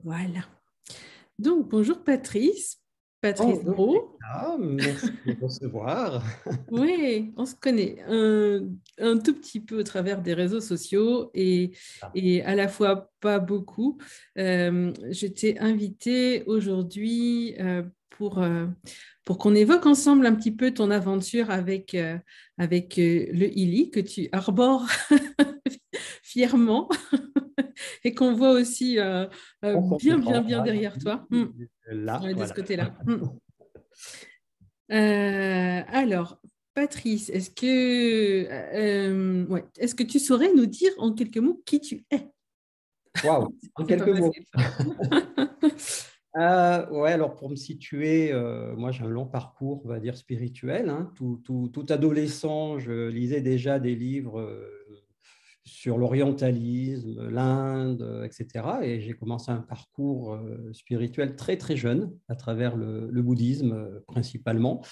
Voilà. Donc, bonjour Patrice, Patrice Bonjour, Bro. merci de me recevoir. Oui, on se connaît un tout petit peu au travers des réseaux sociaux et à la fois pas beaucoup. Je t'ai invité aujourd'hui pour qu'on évoque ensemble un petit peu ton aventure avec le ILI que tu arbores fièrement et qu'on voit aussi bien Là, derrière toi. là, Ouais, de ce voilà. côté-là. Alors, Patrice, est-ce que tu saurais nous dire en quelques mots qui tu es? Waouh, en C'est pas quelques mots. facile, ça. Ouais, alors pour me situer, moi j'ai un long parcours, on va dire, spirituel, hein. Tout adolescent, je lisais déjà des livres sur l'orientalisme, l'Inde, etc. Et j'ai commencé un parcours spirituel très très jeune à travers le bouddhisme principalement.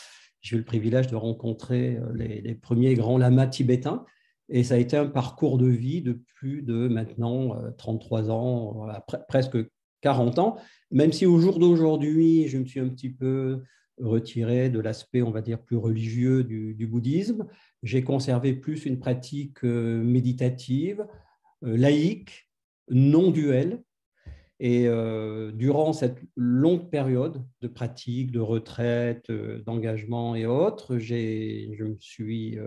J'ai eu le privilège de rencontrer les premiers grands lamas tibétains. Et ça a été un parcours de vie de plus de maintenant 33 ans, presque 40 ans, même si au jour d'aujourd'hui, je me suis un petit peu retiré de l'aspect, on va dire, plus religieux du bouddhisme. J'ai conservé plus une pratique méditative, laïque, non duelle. Et durant cette longue période de pratique, de retraite, d'engagement et autres, je me suis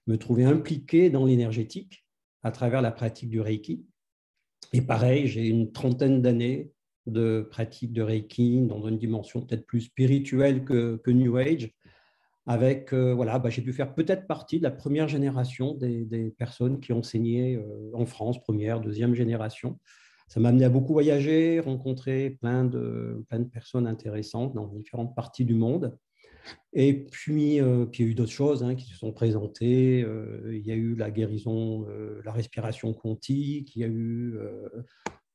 me trouvé impliqué dans l'énergétique à travers la pratique du Reiki. Et pareil, j'ai une trentaine d'années de pratique de Reiki dans une dimension peut-être plus spirituelle que New Age. Avec, voilà, j'ai dû faire peut-être partie de la première génération des personnes qui enseignaient en France, première, deuxième génération. Ça m'a amené à beaucoup voyager, rencontrer plein de personnes intéressantes dans différentes parties du monde. Et puis il y a eu d'autres choses qui se sont présentées. Il y a eu la guérison, la respiration quantique, il y a eu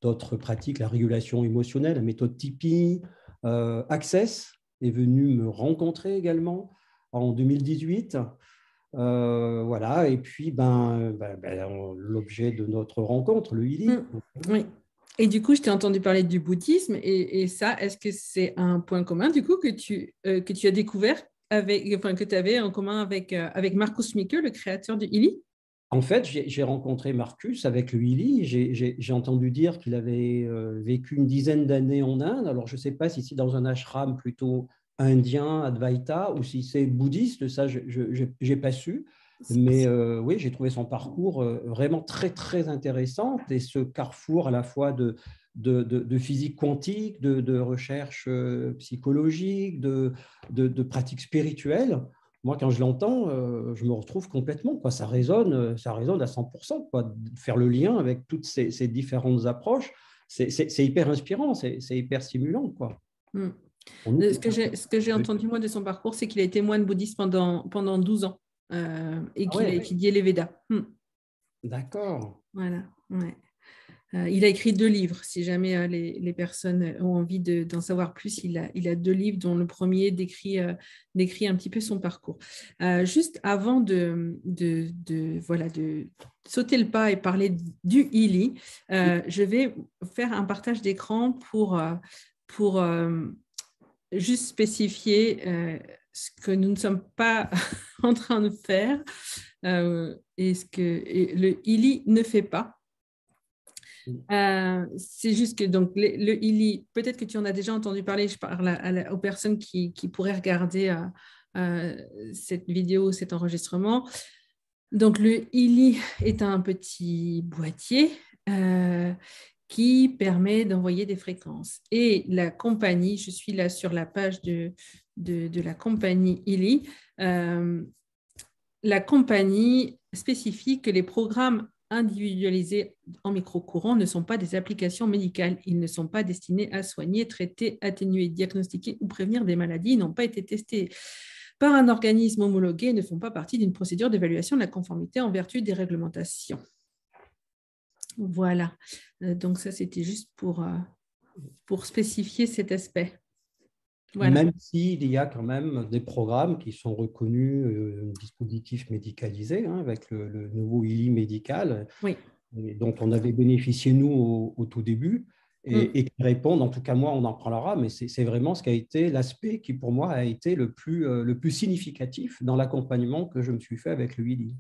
d'autres pratiques, la régulation émotionnelle, la méthode Tipeee. Access est venu me rencontrer également en 2018. Voilà, et puis l'objet de notre rencontre, le Mm, Ili. oui. Et du coup, je t'ai entendu parler du bouddhisme et ça, est-ce que c'est un point commun du coup que tu as découvert enfin, que tu avais en commun avec Marcus Mikke, le créateur du ILI? En fait, j'ai rencontré Marcus avec le Ili. J'ai entendu dire qu'il avait vécu une dizaine d'années en Inde. Alors, je ne sais pas si c'est dans un ashram plutôt indien, Advaita, ou si c'est bouddhiste. Ça, je n'ai pas su. Mais oui, j'ai trouvé son parcours vraiment très, très intéressant. Et ce carrefour à la fois de physique quantique, de recherche psychologique, de pratiques spirituelles. Moi, quand je l'entends, je me retrouve complètement, quoi. Ça résonne à 100%, quoi. Faire le lien avec toutes ces différentes approches, c'est hyper inspirant, c'est hyper stimulant, quoi. Mm. Pour nous, Ce que j'ai entendu moi de son parcours, c'est qu'il a été moine bouddhiste pendant 12 ans et ah qu'il a ouais, étudié les Védas. d'accord. Voilà. Ouais. Il a écrit 2 livres. Si jamais les personnes ont envie d'en savoir plus, il a 2 livres, dont le premier décrit un petit peu son parcours. Juste avant voilà, de sauter le pas et parler du ILI, je vais faire un partage d'écran pour juste spécifier ce que nous ne sommes pas en train de faire et ce que le ILI ne fait pas. C'est juste que donc le ILI, peut-être que tu en as déjà entendu parler, je parle aux personnes qui pourraient regarder cette vidéo, cet enregistrement. Donc le ILI est un petit boîtier qui permet d'envoyer des fréquences. Et la compagnie, je suis là sur la page de la compagnie ILI, la compagnie spécifie que les programmes individualisés en microcourant ne sont pas des applications médicales. Ils ne sont pas destinés à soigner, traiter, atténuer, diagnostiquer ou prévenir des maladies. Ils n'ont pas été testés par un organisme homologué et ne font pas partie d'une procédure d'évaluation de la conformité en vertu des réglementations. Voilà. Donc ça, c'était juste pour spécifier cet aspect. Voilà. Même s'il y a quand même des programmes qui sont reconnus dispositifs médicalisés, avec le nouveau ILI médical, Oui. et dont on avait bénéficié, nous, au tout début. et qui répondent, en tout cas moi on en parlera, mais c'est vraiment ce qui a été l'aspect qui pour moi a été le plus significatif dans l'accompagnement que je me suis fait avec le Willy.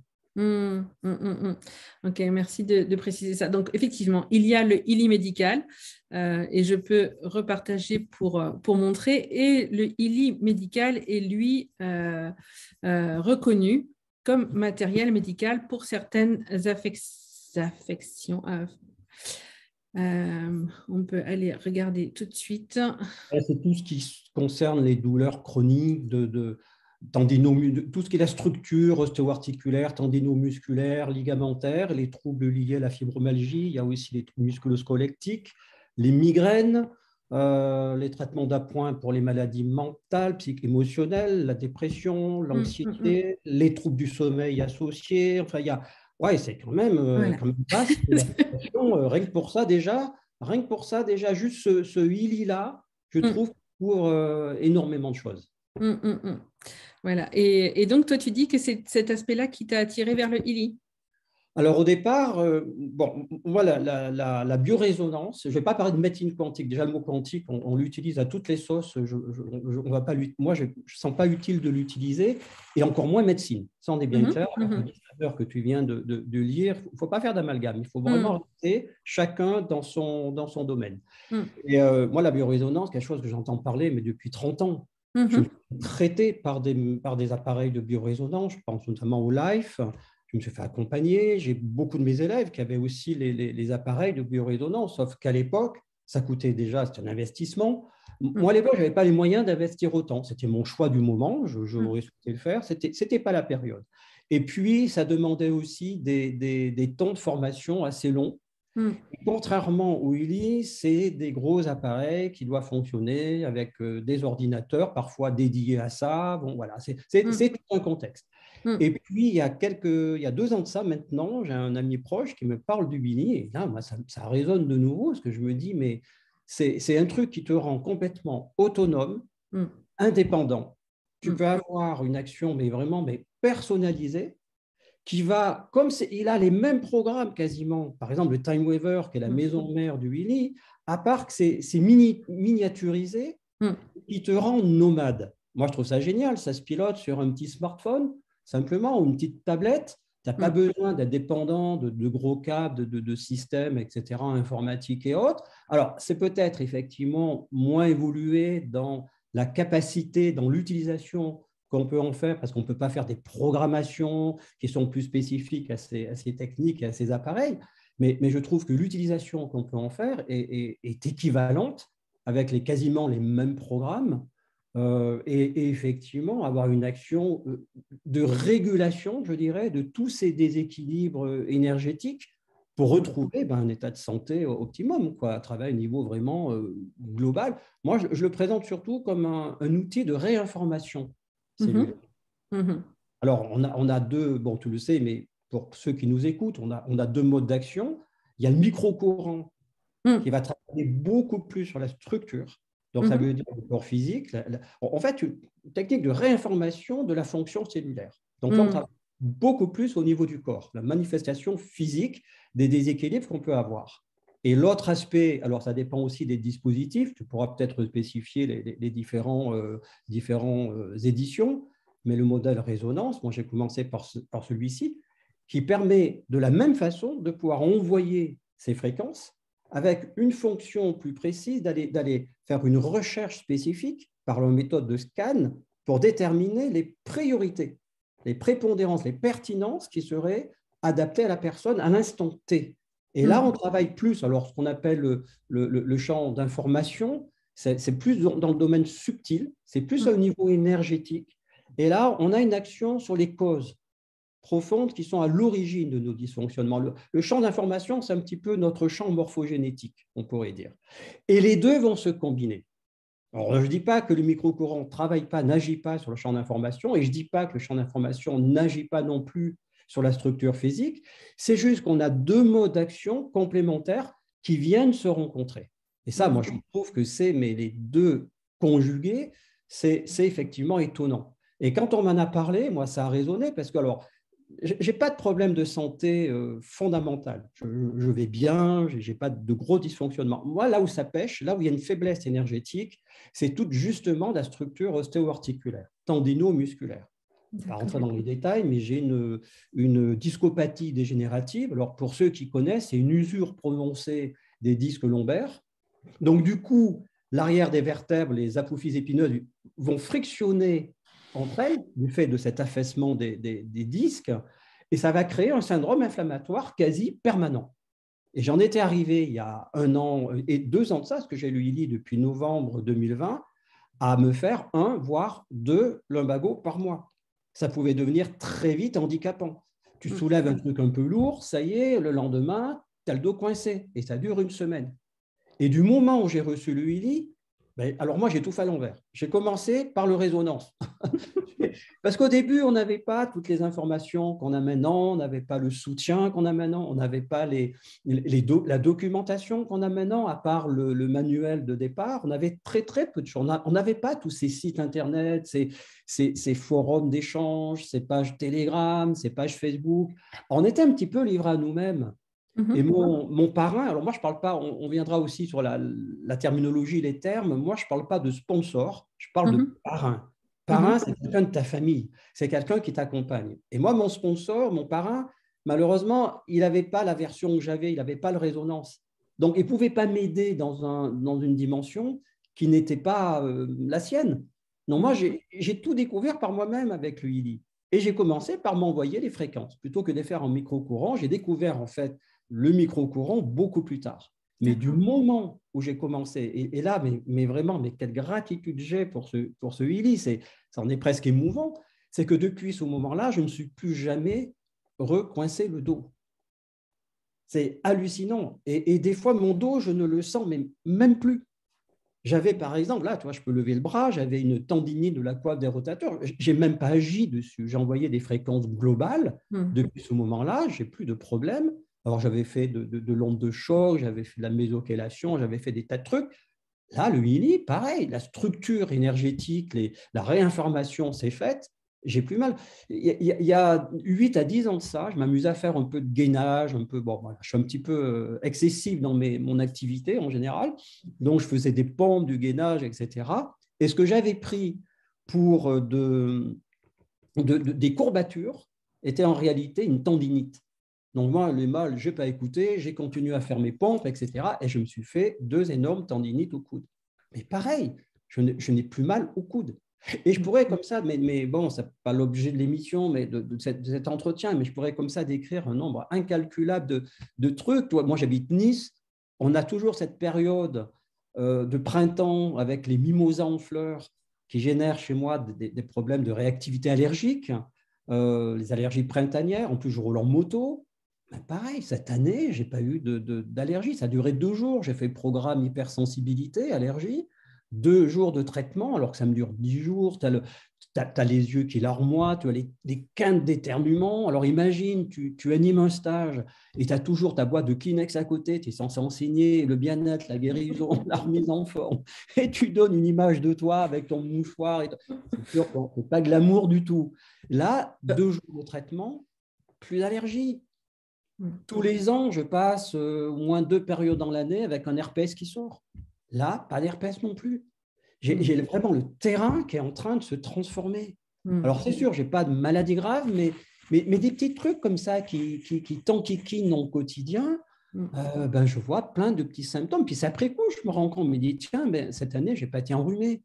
Ok, merci de préciser ça. Donc, effectivement, il y a le ILI médical et je peux repartager pour montrer. Et le ILI médical est, lui, reconnu comme matériel médical pour certaines affections. On peut aller regarder tout de suite. C'est tout ce qui concerne les douleurs chroniques tout ce qui est la structure ostéo-articulaire, tendinomusculaire, ligamentaire, les troubles liés à la fibromyalgie, il y a aussi les troubles musculo-squelettiques, les migraines, les traitements d'appoint pour les maladies mentales, psycho-émotionnelles, la dépression, l'anxiété, les troubles du sommeil associés. Enfin, ouais, c'est quand même, Voilà. vaste l'application. Rien que pour ça, déjà, juste ce ILI-là, je trouve pour énormément de choses. Voilà. Et donc, toi, tu dis que c'est cet aspect-là qui t'a attiré vers le ILI. Alors au départ, moi, la biorésonance, je ne vais pas parler de médecine quantique. Déjà, le mot quantique, on l'utilise à toutes les sauces. On va pas moi, je ne sens pas utile de l'utiliser, et encore moins médecine. Ça, on est bien clair. Avec le disclaimer que tu viens de lire, il ne faut pas faire d'amalgame. Il faut vraiment rester chacun dans son domaine. Et moi, la biorésonance, quelque chose que j'entends parler, mais depuis 30 ans. Je suis traité par des appareils de biorésonance. Je pense notamment au Life. Je me suis fait accompagner. J'ai beaucoup de mes élèves qui avaient aussi les appareils de biorésonance, sauf qu'à l'époque, ça coûtait déjà, c'était un investissement. Moi, à l'époque, je n'avais pas les moyens d'investir autant. C'était mon choix du moment. J'aurais souhaité le faire. Ce n'était pas la période. Et puis, ça demandait aussi des temps de formation assez longs. Contrairement au ILI, c'est des gros appareils qui doivent fonctionner avec des ordinateurs, parfois dédiés à ça. Bon, voilà, c'est tout un contexte. Et puis, il y a 2 ans de ça maintenant, j'ai un ami proche qui me parle du ILI, et là, moi, ça résonne de nouveau, parce que je me dis, mais c'est un truc qui te rend complètement autonome, indépendant. Tu peux avoir une action, mais vraiment personnalisée, qui va, comme il a les mêmes programmes quasiment, par exemple le Time Waver, qui est la maison mère du Willy, à part que c'est miniaturisé, qui te rend nomade. Moi, je trouve ça génial. Ça se pilote sur un petit smartphone, simplement, ou une petite tablette. Tu n'as pas besoin d'être dépendant de gros câbles, de systèmes, etc., informatiques et autres. Alors, c'est peut-être effectivement moins évolué dans la capacité, dans l'utilisation qu'on peut en faire, parce qu'on ne peut pas faire des programmations qui sont plus spécifiques à ces techniques et à ces appareils. Mais je trouve que l'utilisation qu'on peut en faire est équivalente avec quasiment les mêmes programmes et effectivement avoir une action de régulation, je dirais, de tous ces déséquilibres énergétiques pour retrouver un état de santé optimum, quoi, à travers un niveau vraiment global. Moi, je le présente surtout comme un outil de réinformation cellulaire. Alors, on a deux, bon, tu le sais, mais pour ceux qui nous écoutent, on a 2 modes d'action. Il y a le microcourant qui va travailler beaucoup plus sur la structure. Donc, ça veut dire le corps physique. En fait, une technique de réinformation de la fonction cellulaire. Donc là, on travaille beaucoup plus au niveau du corps, la manifestation physique des déséquilibres qu'on peut avoir. Et l'autre aspect, alors ça dépend aussi des dispositifs, tu pourras peut-être spécifier les différentes éditions, mais le modèle résonance, moi j'ai commencé par celui-ci, qui permet de la même façon de pouvoir envoyer ces fréquences avec une fonction plus précise, d'aller faire une recherche spécifique par la méthode de scan pour déterminer les priorités, les prépondérances, les pertinences qui seraient adaptées à la personne à l'instant T. Et là, on travaille plus, alors ce qu'on appelle le champ d'information, c'est plus dans le domaine subtil, c'est plus au niveau énergétique. Et là, on a une action sur les causes profondes qui sont à l'origine de nos dysfonctionnements. Le champ d'information, c'est un petit peu notre champ morphogénétique, on pourrait dire. Et les deux vont se combiner. Alors, je ne dis pas que le microcourant ne travaille pas, n'agit pas sur le champ d'information, et je ne dis pas que le champ d'information n'agit pas non plus sur la structure physique. C'est juste qu'on a 2 modes d'action complémentaires qui viennent se rencontrer. Et ça, moi, je trouve que les 2 conjugués, c'est effectivement étonnant. Et quand on m'en a parlé, moi, ça a résonné parce que, alors, j'ai pas de problème de santé fondamental. Je vais bien, j'ai pas de gros dysfonctionnements. Moi, là où ça pêche, là où il y a une faiblesse énergétique, c'est tout justement la structure ostéo-articulaire, tendino-musculaire. Je ne vais pas rentrer dans les détails, mais j'ai une discopathie dégénérative. Alors, pour ceux qui connaissent, c'est une usure prononcée des disques lombaires. Donc, du coup, l'arrière des vertèbres, les apophyses épineuses, vont frictionner entre elles du fait de cet affaissement des disques, et ça va créer un syndrome inflammatoire quasi permanent. Et j'en étais arrivé il y a 1 an et 2 ans de ça, parce que j'ai lu Lilly depuis novembre 2020, à me faire 1, voire 2 lumbagos par mois. Ça pouvait devenir très vite handicapant. Tu soulèves un truc un peu lourd, ça y est, le lendemain, tu as le dos coincé, et ça dure 1 semaine. Et du moment où j'ai reçu le Lilly, alors moi, j'ai tout fait à l'envers. J'ai commencé par le résonance. Parce qu'au début, on n'avait pas toutes les informations qu'on a maintenant, on n'avait pas le soutien qu'on a maintenant, on n'avait pas la documentation qu'on a maintenant, à part le manuel de départ. On avait très, très peu de choses. On n'avait pas tous ces sites Internet, ces forums d'échange, ces pages Telegram, ces pages Facebook. On était un petit peu livrés à nous-mêmes. Et mon parrain, alors moi je ne parle pas, on viendra aussi sur la terminologie, les termes, moi je ne parle pas de sponsor, je parle de parrain. Parrain, c'est quelqu'un de ta famille, c'est quelqu'un qui t'accompagne. Et moi, mon sponsor, mon parrain, malheureusement, il n'avait pas la version que j'avais, il n'avait pas le résonance. Donc, il ne pouvait pas m'aider dans une dimension qui n'était pas la sienne. Donc, moi, j'ai tout découvert par moi-même avec le Lilly. Et j'ai commencé par m'envoyer les fréquences. Plutôt que de les faire en micro-courant, j'ai découvert en fait le micro-courant beaucoup plus tard. Mais du moment où j'ai commencé, et là, mais vraiment, mais quelle gratitude j'ai pour ce Lilly, ça en est presque émouvant, c'est que depuis ce moment-là, je ne suis plus jamais recoincé le dos. C'est hallucinant. Et des fois, mon dos, je ne le sens même plus. J'avais, par exemple, là, tu vois, je peux lever le bras, j'avais une tendinite de la coiffe des rotateurs. Je n'ai même pas agi dessus. J'ai envoyé des fréquences globales. Depuis ce moment-là, je n'ai plus de problème. Alors, j'avais fait de l'onde de choc, j'avais fait de la mésocélation, j'avais fait des tas de trucs. Là, le Lilly, pareil, la structure énergétique, la réinformation s'est faite. J'ai plus mal. Il y a 8 à 10 ans de ça, je m'amusais à faire un peu de gainage, un peu, bon, voilà, je suis un petit peu excessif dans mon activité en général. Donc, je faisais des pompes, du gainage, etc. Et ce que j'avais pris pour des courbatures était en réalité une tendinite. Donc, moi, les mal, je n'ai pas écouté, j'ai continué à faire mes pompes, etc. Et je me suis fait 2 énormes tendinites au coude. Mais pareil, je n'ai plus mal au coude. Et je pourrais comme ça, mais bon, ce n'est pas l'objet de l'émission, mais de cet entretien, mais je pourrais comme ça décrire un nombre incalculable de trucs. Moi, j'habite Nice, on a toujours cette période de printemps avec les mimosas en fleurs qui génèrent chez moi des problèmes de réactivité allergique, les allergies printanières. En plus, je roule en moto. Ben pareil, cette année, je n'ai pas eu d'allergie. Ça a duré 2 jours. J'ai fait le programme hypersensibilité, allergie. 2 jours de traitement, alors que ça me dure 10 jours. Tu as les yeux qui larmoient, tu as les quintes d'éternuement. Alors imagine, tu animes un stage et tu as toujours ta boîte de Kleenex à côté. Tu es censé enseigner le bien-être, la guérison, la remise en forme. Et tu donnes une image de toi avec ton mouchoir. C'est sûr que ce n'est pas glamour du tout. Là, 2 jours de traitement, plus d'allergie. Tous les ans, je passe au moins 2 périodes dans l'année avec un herpès qui sort. Là, pas d'herpès non plus. J'ai vraiment le terrain qui est en train de se transformer. Alors, c'est sûr, je n'ai pas de maladie grave, mais des petits trucs comme ça qui t'enquiquinent au quotidien, je vois plein de petits symptômes. Puis c'est après coup, je me rends compte, je me dis, tiens, cette année, je n'ai pas été enrhumé,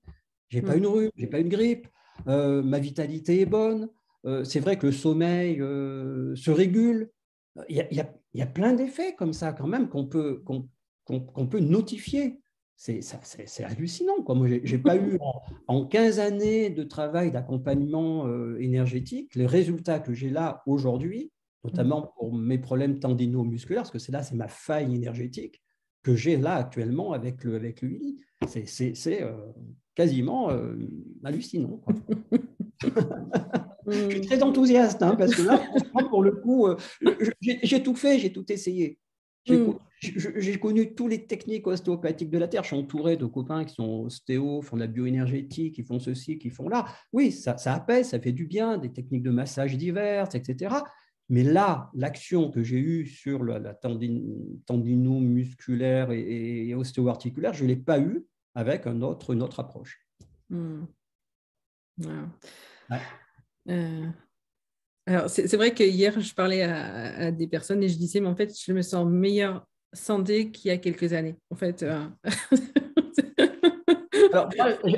je n'ai pas une rhume, je n'ai pas une grippe, ma vitalité est bonne. C'est vrai que le sommeil se régule. Il y a plein d'effets comme ça quand même qu'on peut notifier. C'est hallucinant, quoi. Moi, je n'ai pas eu en 15 années de travail d'accompagnement énergétique les résultats que j'ai là aujourd'hui, notamment pour mes problèmes tendino-musculaires, parce que c'est ma faille énergétique que j'ai là actuellement avec le Lilly. C'est quasiment hallucinant, quoi. Je suis très enthousiaste, hein, parce que là, pour le coup, j'ai tout fait, j'ai tout essayé. J'ai connu toutes les techniques ostéopathiques de la Terre. Je suis entouré de copains qui sont ostéos, font de la bioénergétique, qui font ceci, qui font là. Oui, ça apaise, ça fait du bien, des techniques de massage diverses, etc. Mais là, l'action que j'ai eue sur la tendino-musculaire et ostéo-articulaire, je ne l'ai pas eue avec une autre approche. Wow. Ouais. Alors, c'est vrai que hier, je parlais à des personnes et je disais, mais en fait, je me sens meilleure santé qu'il y a quelques années. En fait, Alors,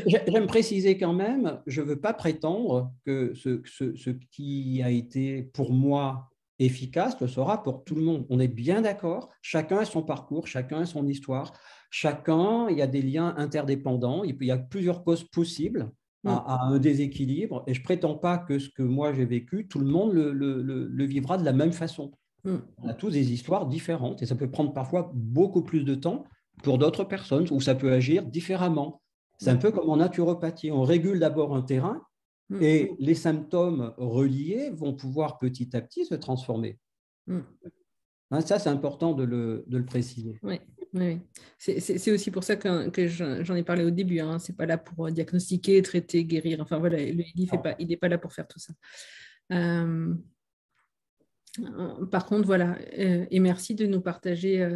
j'aime préciser quand même, je ne veux pas prétendre que ce qui a été pour moi efficace le sera pour tout le monde. On est bien d'accord, chacun a son parcours, chacun a son histoire, chacun, il y a des liens interdépendants, il y a plusieurs causes possibles à un déséquilibre, et je ne prétends pas que ce que moi j'ai vécu, tout le monde le vivra de la même façon. On a tous des histoires différentes, et ça peut prendre parfois beaucoup plus de temps pour d'autres personnes, ou ça peut agir différemment. C'est un peu comme en naturopathie. On régule d'abord un terrain et les symptômes reliés vont pouvoir petit à petit se transformer. Ça, c'est important de le préciser. Oui, oui. C'est aussi pour ça que j'en ai parlé au début. Hein. Ce n'est pas là pour diagnostiquer, traiter, guérir. Enfin, voilà, il n'est pas là pour faire tout ça. Par contre, voilà. Et merci de nous partager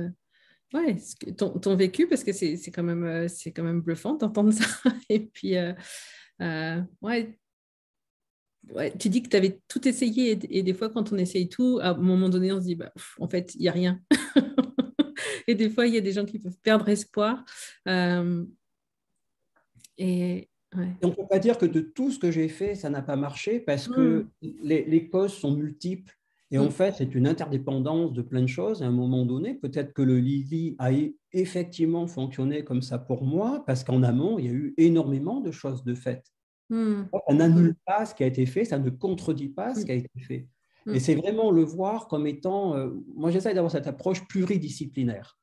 ouais, ton vécu, parce que c'est quand même bluffant d'entendre ça. Et puis, ouais, tu dis que tu avais tout essayé et des fois, quand on essaye tout, à un moment donné, on se dit, bah, en fait, il n'y a rien. Et des fois, il y a des gens qui peuvent perdre espoir. Et ouais. On ne peut pas dire que de tout ce que j'ai fait, ça n'a pas marché parce que les causes sont multiples. Et en fait, c'est une interdépendance de plein de choses. À un moment donné, peut-être que le Lili a effectivement fonctionné comme ça pour moi parce qu'en amont, il y a eu énormément de choses de fait. Ça n'annule pas ce qui a été fait, ça ne contredit pas ce qui a été fait. Et c'est vraiment le voir comme étant… moi, j'essaie d'avoir cette approche pluridisciplinaire.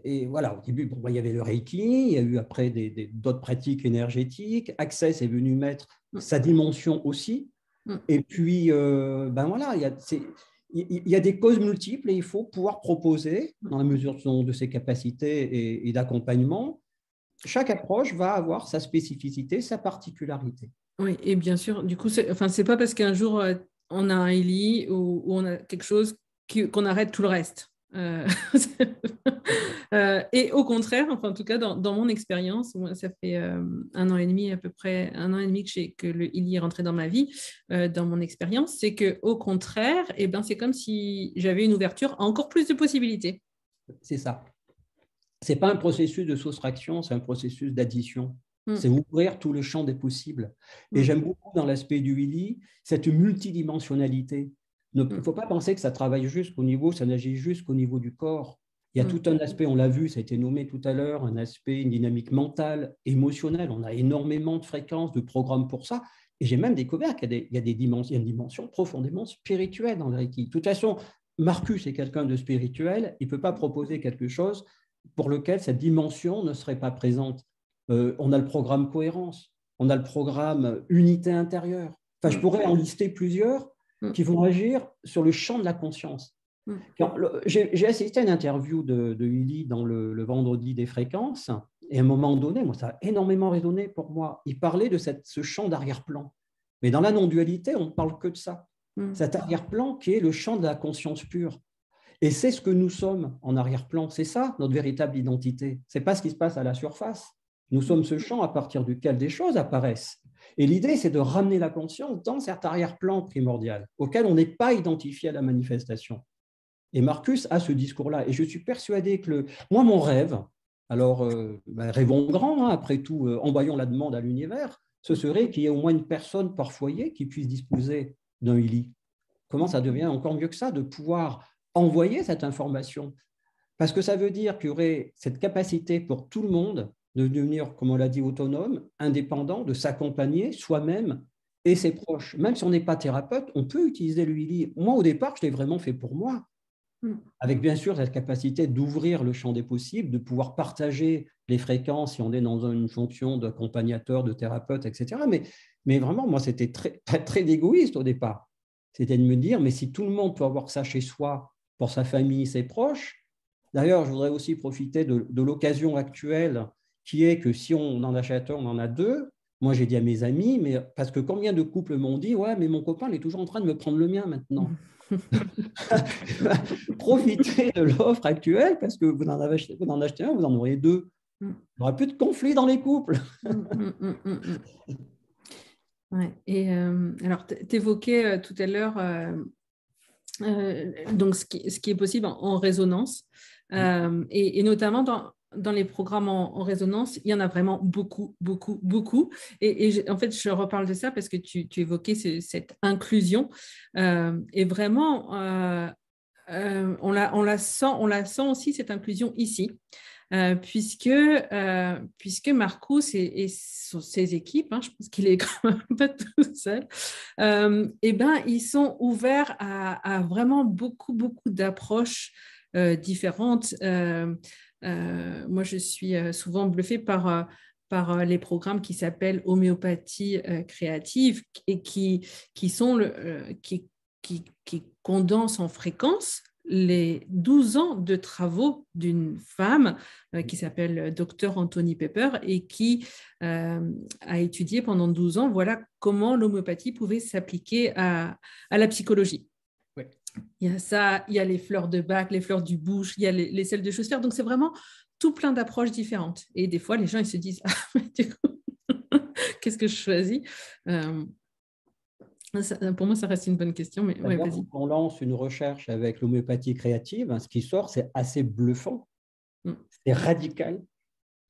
Et voilà, au début, bon, il y avait le Reiki, il y a eu après d'autres pratiques énergétiques. Access est venu mettre sa dimension aussi. Et puis, ben voilà, il y a des causes multiples et il faut pouvoir proposer, dans la mesure de ses capacités et d'accompagnement, chaque approche va avoir sa spécificité, sa particularité. Oui, et bien sûr, du coup, c'est pas parce qu'un jour on a un ELI ou on a quelque chose qu'on arrête tout le reste. Et au contraire, enfin, en tout cas, dans mon expérience, moi, ça fait 1 an et demi, à peu près 1 an et demi que le ELI est rentré dans ma vie, dans mon expérience, c'est qu'au contraire, eh ben, c'est comme si j'avais une ouverture à encore plus de possibilités. C'est ça. Ce n'est pas un processus de soustraction, c'est un processus d'addition. C'est ouvrir tout le champ des possibles. Et j'aime beaucoup dans l'aspect du Willy cette multidimensionnalité. Il ne faut pas penser que ça travaille jusqu'au niveau, ça n'agit jusqu'au niveau du corps. Il y a tout un aspect, on l'a vu, ça a été nommé tout à l'heure, un aspect, une dynamique mentale, émotionnelle. On a énormément de fréquences, de programmes pour ça. Et j'ai même découvert qu'il y a une dimension profondément spirituelle dans le Reiki. De toute façon, Marcus est quelqu'un de spirituel, il ne peut pas proposer quelque chose pour lequel cette dimension ne serait pas présente. On a le programme cohérence, on a le programme unité intérieure. Enfin, je pourrais en lister plusieurs qui vont agir sur le champ de la conscience. J'ai assisté à une interview de Willy dans le vendredi des fréquences, et à un moment donné, moi, ça a énormément résonné pour moi. Il parlait de ce champ d'arrière-plan. Mais dans la non-dualité, on ne parle que de ça. Cet arrière-plan qui est le champ de la conscience pure. Et c'est ce que nous sommes en arrière-plan. C'est ça, notre véritable identité. Ce n'est pas ce qui se passe à la surface. Nous sommes ce champ à partir duquel des choses apparaissent. Et l'idée, c'est de ramener la conscience dans cet arrière-plan primordial, auquel on n'est pas identifié à la manifestation. Et Marcus a ce discours-là. Et je suis persuadé que moi, mon rêve, alors rêvons grand, hein, après tout, envoyons la demande à l'univers, ce serait qu'il y ait au moins une personne par foyer qui puisse disposer d'un Willy. Comment ça devient encore mieux que ça, de pouvoir envoyer cette information? Parce que ça veut dire qu'il y aurait cette capacité pour tout le monde de devenir, comme on l'a dit, autonome, indépendant, de s'accompagner soi-même et ses proches. Même si on n'est pas thérapeute, on peut utiliser le Willy. Moi, au départ, je l'ai vraiment fait pour moi, avec bien sûr cette capacité d'ouvrir le champ des possibles, de pouvoir partager les fréquences si on est dans une fonction d'accompagnateur, de thérapeute, etc. Mais vraiment, moi, c'était très égoïste au départ. C'était de me dire, mais si tout le monde peut avoir ça chez soi pour sa famille, ses proches. D'ailleurs, je voudrais aussi profiter de l'occasion actuelle qui est que si on en achète un, on en a deux. Moi, j'ai dit à mes amis, mais parce que combien de couples m'ont dit, ouais, mais mon copain, il est toujours en train de me prendre le mien maintenant. Profitez de l'offre actuelle parce que vous en achetez un, vous en aurez deux. Il n'y aura plus de conflit dans les couples. Ouais. Et alors, tu évoquais tout à l'heure donc ce qui est possible en résonance et notamment dans les programmes en résonance, il y en a vraiment beaucoup, beaucoup, beaucoup. Et en fait, je reparle de ça parce que tu évoquais cette inclusion et vraiment, on la sent aussi, cette inclusion ici. Puisque Marcus et ses équipes, je pense qu'il est quand même pas tout seul, et ben, ils sont ouverts à vraiment beaucoup, beaucoup d'approches différentes. Moi, je suis souvent bluffée par les programmes qui s'appellent homéopathie créative et qui condensent en fréquence les 12 ans de travaux d'une femme qui s'appelle Dr Anthony Pepper et qui a étudié pendant 12 ans comment l'homéopathie pouvait s'appliquer à la psychologie. Oui. Il y a ça, il y a les fleurs de Bach, les fleurs du bouche, il y a les sels de chaussures. Donc, c'est vraiment tout plein d'approches différentes. Et des fois, les gens ils se disent « Ah, mais du coup, qu'est-ce que je choisis ?» Pour moi, ça reste une bonne question, mais ouais, vas-y. Quand on lance une recherche avec l'homéopathie créative, ce qui sort, c'est assez bluffant, c'est radical.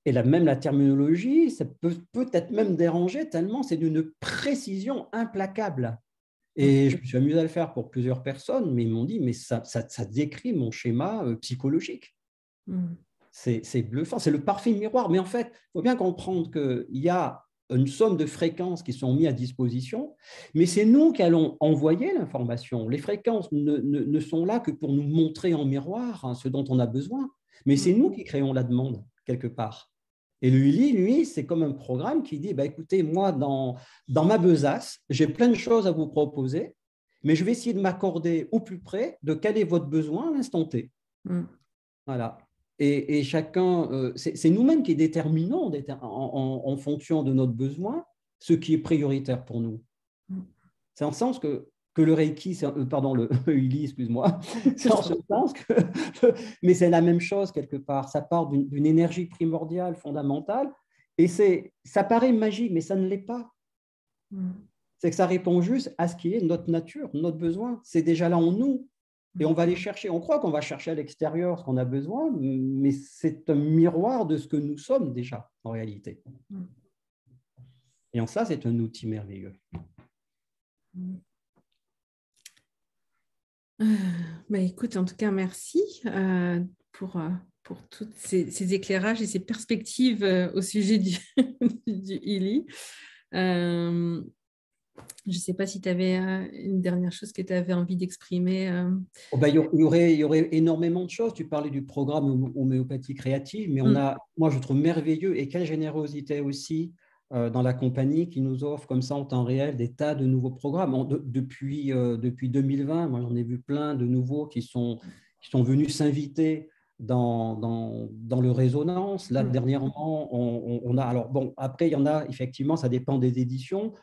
Et même la terminologie, ça peut peut-être même déranger tellement c'est d'une précision implacable. Et je me suis amusé à le faire pour plusieurs personnes, mais ils m'ont dit, mais ça décrit mon schéma psychologique. C'est bluffant, c'est le parfait miroir. Mais en fait, il faut bien comprendre qu'il y a une somme de fréquences qui sont mises à disposition, mais c'est nous qui allons envoyer l'information. Les fréquences ne sont là que pour nous montrer en miroir ce dont on a besoin, mais c'est nous qui créons la demande, quelque part. Et le Uli, lui, c'est comme un programme qui dit, écoutez, moi, dans ma besace, j'ai plein de choses à vous proposer, mais je vais essayer de m'accorder au plus près de quel est votre besoin à l'instant T. Voilà. Et chacun, c'est nous-mêmes qui déterminons en fonction de notre besoin ce qui est prioritaire pour nous. C'est en ce sens que le Reiki, pardon, le Uli, excuse-moi, c'est en ce sens que, mais c'est la même chose quelque part. Ça part d'une énergie primordiale, fondamentale, et ça paraît magique, mais ça ne l'est pas. C'est que ça répond juste à ce qui est notre nature, notre besoin. C'est déjà là en nous. Et on va aller chercher, on croit qu'on va chercher à l'extérieur ce qu'on a besoin, mais c'est un miroir de ce que nous sommes déjà, en réalité. Et en ça, c'est un outil merveilleux. Écoute, en tout cas, merci pour tous ces éclairages et ces perspectives au sujet du Ili. Je ne sais pas si tu avais une dernière chose que tu avais envie d'exprimer. Il y aurait énormément de choses. Tu parlais du programme homéopathie créative, mais moi, je trouve merveilleux et quelle générosité aussi dans la compagnie qui nous offre comme ça en temps réel des tas de nouveaux programmes. Depuis 2020, moi, j'en ai vu plein de nouveaux qui sont venus s'inviter dans le résonance. Là, dernièrement, on a… Alors, bon, après, il y en a, effectivement, ça dépend des éditions.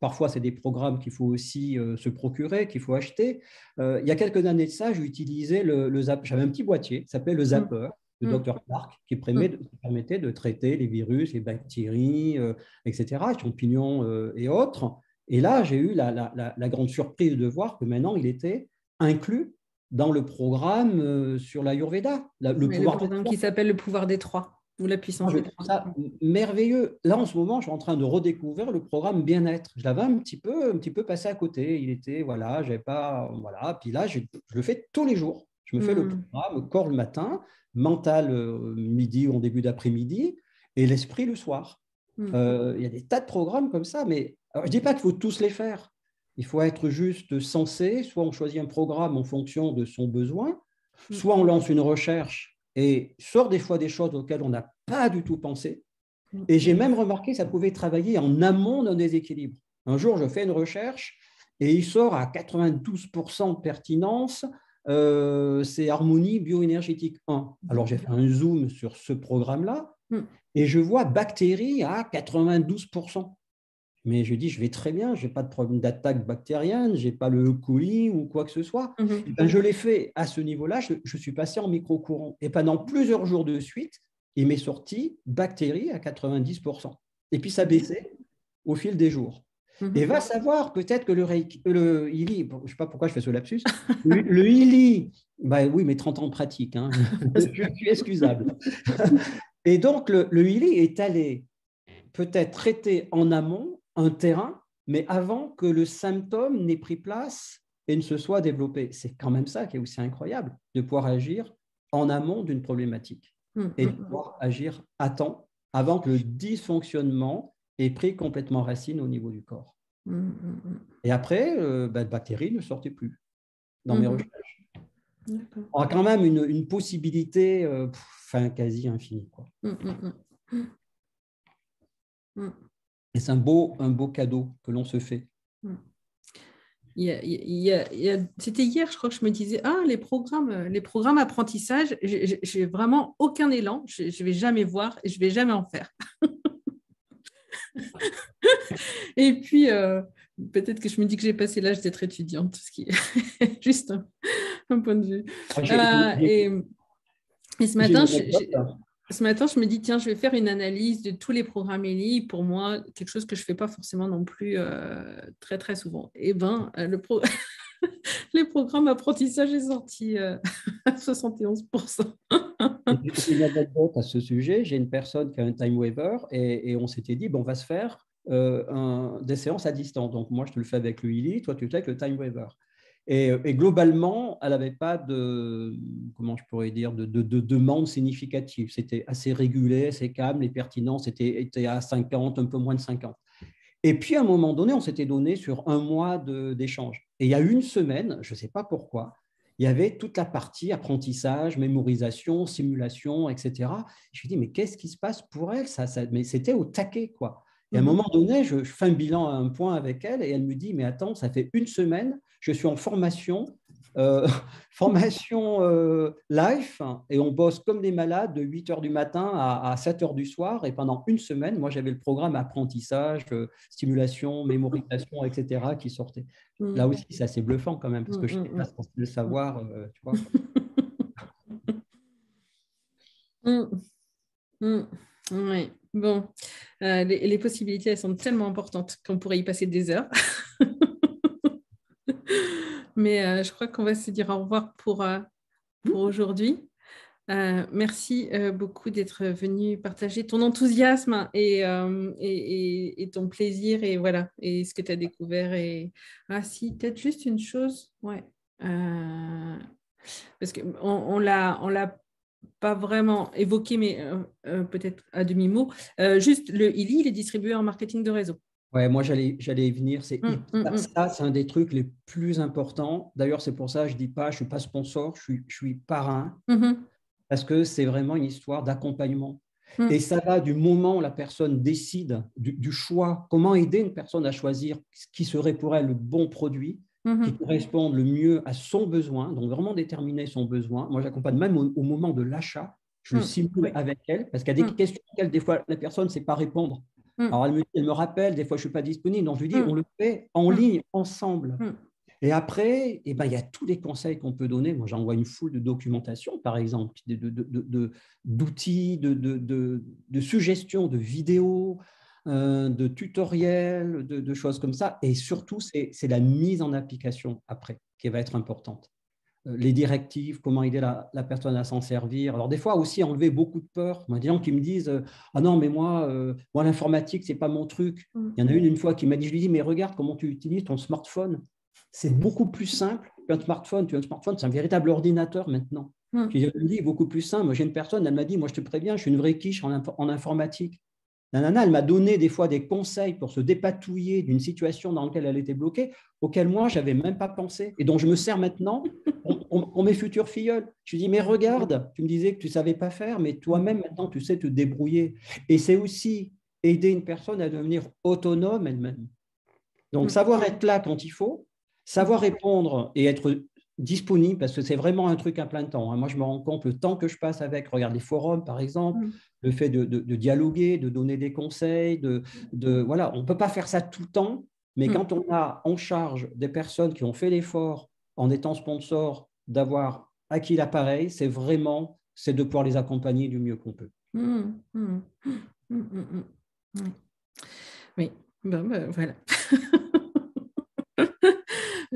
Parfois, c'est des programmes qu'il faut aussi se procurer, qu'il faut acheter. Il y a quelques années de ça, j'ai utilisé le Zapper. J'avais un petit boîtier qui s'appelle le Zapper de Dr Clark qui permettait de traiter les virus, les bactéries, etc., champignons et autres. Et là, j'ai eu la grande surprise de voir que maintenant, il était inclus dans le programme sur l'Ayurveda. Le programme qui s'appelle le pouvoir des trois. Ou la puissance des trois. Ça merveilleux. Là, en ce moment, je suis en train de redécouvrir le programme bien-être. Je l'avais un petit peu passé à côté. Il était, voilà, j'avais pas, voilà. Puis là, je le fais tous les jours. Je me fais le programme corps le matin, mental midi ou en début d'après-midi, et l'esprit le soir. Il y a des tas de programmes comme ça, mais alors, je ne dis pas qu'il faut tous les faire. Il faut être juste sensé. Soit on choisit un programme en fonction de son besoin, soit on lance une recherche et sort des fois des choses auxquelles on n'a pas du tout pensé. Et j'ai même remarqué que ça pouvait travailler en amont d'un déséquilibre. Un jour, je fais une recherche et il sort à 92% de pertinence c'est Harmonie bioénergétique 1. Alors, j'ai fait un zoom sur ce programme-là et je vois bactéries à 92%. Mais je dis, je vais très bien, je n'ai pas de problème d'attaque bactérienne, je n'ai pas le E. coli ou quoi que ce soit. Et ben, je l'ai fait à ce niveau-là, je suis passé en micro-courant. Et pendant plusieurs jours de suite, il m'est sorti bactéries à 90%. Et puis, ça baissait au fil des jours. Et va savoir, peut-être que le ILI, je ne sais pas pourquoi je fais ce lapsus, le ILI, bah oui, mais 30 ans de pratique, hein, je suis excusable. Et donc, le ILI est allé peut-être traiter en amont un terrain, mais avant que le symptôme n'ait pris place et ne se soit développé. C'est quand même ça qui est aussi incroyable, de pouvoir agir en amont d'une problématique et de pouvoir agir à temps avant que le dysfonctionnement ait pris complètement racine au niveau du corps. Et après, les bactéries ne sortaient plus dans mes recherches. On a quand même une possibilité quasi infinie, quoi. Et c'est un beau cadeau que l'on se fait. C'était hier, je crois que je me disais, les programmes apprentissage, j'ai vraiment aucun élan, je ne vais jamais voir et je ne vais jamais en faire. Et puis, peut-être que je me dis que j'ai passé l'âge d'être étudiante, ce qui est juste un point de vue. Et ce matin, je me dis, tiens, je vais faire une analyse de tous les programmes ELI. Pour moi, quelque chose que je ne fais pas forcément non plus très, très souvent. Et bien, les programmes apprentissage est sorti à 71%. J'ai une anecdote à ce sujet. J'ai une personne qui a un time waiver et on s'était dit, on va se faire des séances à distance. Donc, moi, je te le fais avec le ILI, toi, tu le fais avec le time waiver. Et globalement, elle n'avait pas de, comment je pourrais dire, de demande significative. C'était assez régulé, assez calme, les pertinences étaient à 50, un peu moins de 50. Et puis, à un moment donné, on s'était donné sur un mois d'échange. Et il y a une semaine, je ne sais pas pourquoi, il y avait toute la partie apprentissage, mémorisation, simulation, etc. Je me suis dit, mais qu'est-ce qui se passe pour elle mais c'était au taquet, quoi. Et à un moment donné, je fais un bilan à un point avec elle et elle me dit, mais attends, ça fait une semaine, je suis en formation live et on bosse comme des malades de 8 heures du matin à 7 heures du soir. Et pendant une semaine, moi, j'avais le programme apprentissage, stimulation, mémorisation, etc. qui sortait. Là aussi, c'est assez bluffant quand même parce que je n'étais pas censé le savoir, tu vois. Oui, bon, les possibilités, elles sont tellement importantes qu'on pourrait y passer des heures. Mais je crois qu'on va se dire au revoir pour aujourd'hui. Merci beaucoup d'être venu partager ton enthousiasme et ton plaisir et voilà, et ce que tu as découvert. Si, peut-être juste une chose, ouais. Parce qu'on l'a pas vraiment évoqué, mais peut-être à demi-mot. Juste, le ILI, il est distribué en marketing de réseau. Ouais, moi, j'allais y venir. Ça, c'est un des trucs les plus importants. D'ailleurs, c'est pour ça que je ne dis pas, je ne suis pas sponsor, je suis parrain, parce que c'est vraiment une histoire d'accompagnement. Et ça va du moment où la personne décide du choix, comment aider une personne à choisir ce qui serait pour elle le bon produit, qui corresponde le mieux à son besoin, donc vraiment déterminer son besoin. Moi, j'accompagne même au moment de l'achat, je le simule avec elle, parce qu'il y a des questions auxquelles des fois la personne ne sait pas répondre. Alors, elle me rappelle, des fois, je ne suis pas disponible. Donc, je lui dis, on le fait en ligne, ensemble. Et après, il y a tous les conseils qu'on peut donner. Moi, j'envoie une foule de documentation, par exemple, d'outils, de suggestions, de vidéos, de tutoriels, de choses comme ça. Et surtout, c'est la mise en application après qui va être importante. Les directives, comment aider la personne à s'en servir. Alors, des fois aussi, enlever beaucoup de peur. Moi, des gens qui me disent « Ah non, mais moi l'informatique, ce n'est pas mon truc. » Il y en a une fois qui m'a dit « Je lui dis, mais regarde comment tu utilises ton smartphone. C'est beaucoup plus simple qu'un smartphone. Tu as un smartphone, c'est un véritable ordinateur maintenant. » Je lui dis « Beaucoup plus simple. » Moi, j'ai une personne, elle m'a dit « Moi, je te préviens, je suis une vraie quiche en informatique. » La nana, elle m'a donné des fois des conseils pour se dépatouiller d'une situation dans laquelle elle était bloquée, auxquels moi, je n'avais même pas pensé et dont je me sers maintenant pour mes futures filleules. Je lui dis, mais regarde, tu me disais que tu ne savais pas faire, mais toi-même, maintenant, tu sais te débrouiller. Et c'est aussi aider une personne à devenir autonome elle-même. Donc, savoir être là quand il faut, savoir répondre et être disponible parce que c'est vraiment un truc à plein temps. Moi, je me rends compte le temps que je passe avec, regarde les forums par exemple, le fait de dialoguer, de donner des conseils, voilà, on ne peut pas faire ça tout le temps, mais quand on a en charge des personnes qui ont fait l'effort en étant sponsor d'avoir acquis l'appareil, c'est de pouvoir les accompagner du mieux qu'on peut. Oui, ben, voilà.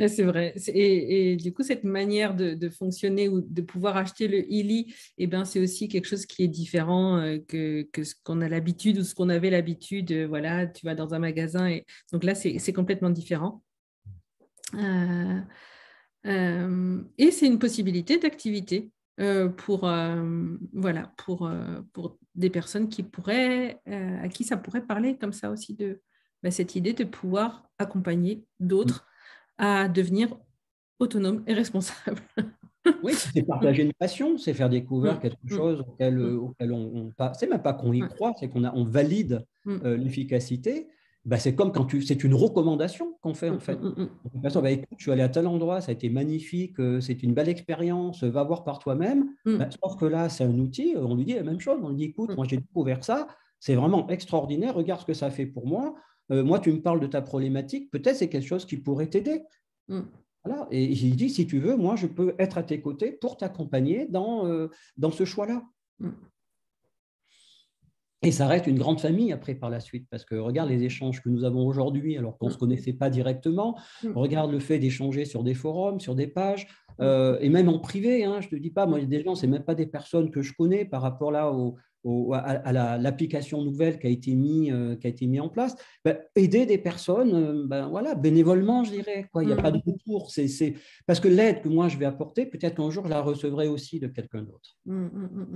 C'est vrai. Et du coup, cette manière de fonctionner ou de pouvoir acheter le Illy, eh ben, c'est aussi quelque chose qui est différent que ce qu'on a l'habitude ou ce qu'on avait l'habitude. Voilà, tu vas dans un magasin et donc là, c'est complètement différent. Et c'est une possibilité d'activité voilà, pour des personnes qui à qui ça pourrait parler comme ça aussi de cette idée de pouvoir accompagner d'autres à devenir autonome et responsable. Oui, c'est partager une passion, c'est faire découvrir quelque chose auquel on pas. C'est même pas qu'on y croit, c'est on valide l'efficacité. Bah, c'est comme quand c'est une recommandation qu'on fait en fait. De façon, bah, écoute, je suis allé à tel endroit, ça a été magnifique, c'est une belle expérience, va voir par toi-même. Bah, sauf que là, c'est un outil, on lui dit la même chose, on lui dit écoute, moi j'ai découvert ça, c'est vraiment extraordinaire, regarde ce que ça fait pour moi. Moi, tu me parles de ta problématique, peut-être c'est quelque chose qui pourrait t'aider. Voilà. Et j'ai dit, si tu veux, moi, je peux être à tes côtés pour t'accompagner dans ce choix-là. Et ça reste une grande famille après par la suite, parce que regarde les échanges que nous avons aujourd'hui, alors qu'on ne se connaissait pas directement. Regarde le fait d'échanger sur des forums, sur des pages, et même en privé. Je ne te dis pas, moi, il y a des gens, ce n'est même pas des personnes que je connais par rapport là à l'application nouvelle qui a été mise en place. Aider des personnes, voilà, bénévolement, je dirais. Il n'y a pas de retour. Parce que l'aide que moi, je vais apporter, peut-être qu'un jour, je la recevrai aussi de quelqu'un d'autre.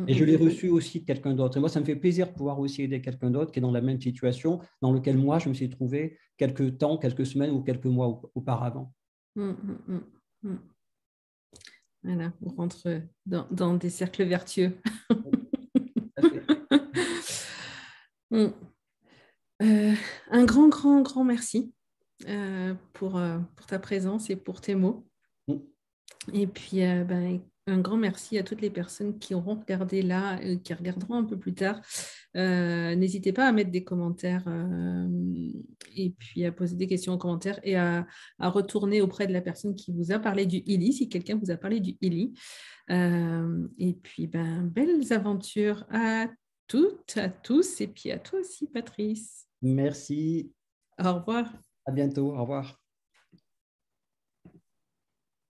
Et je l'ai reçu aussi de quelqu'un d'autre. Et moi, ça me fait plaisir de pouvoir aussi aider quelqu'un d'autre qui est dans la même situation dans laquelle moi, je me suis trouvé quelques temps, quelques semaines ou quelques mois auparavant. Voilà, on rentre dans des cercles vertueux. Un grand merci pour ta présence et pour tes mots. Et puis, un grand merci à toutes les personnes qui auront regardé là, qui regarderont un peu plus tard. N'hésitez pas à mettre des commentaires et puis à poser des questions en commentaire et à retourner auprès de la personne qui vous a parlé du Illy, si quelqu'un vous a parlé du Illy. Et puis, belles aventures à toutes, à tous, et puis à toi aussi, Patrice. Merci. Au revoir. À bientôt. Au revoir.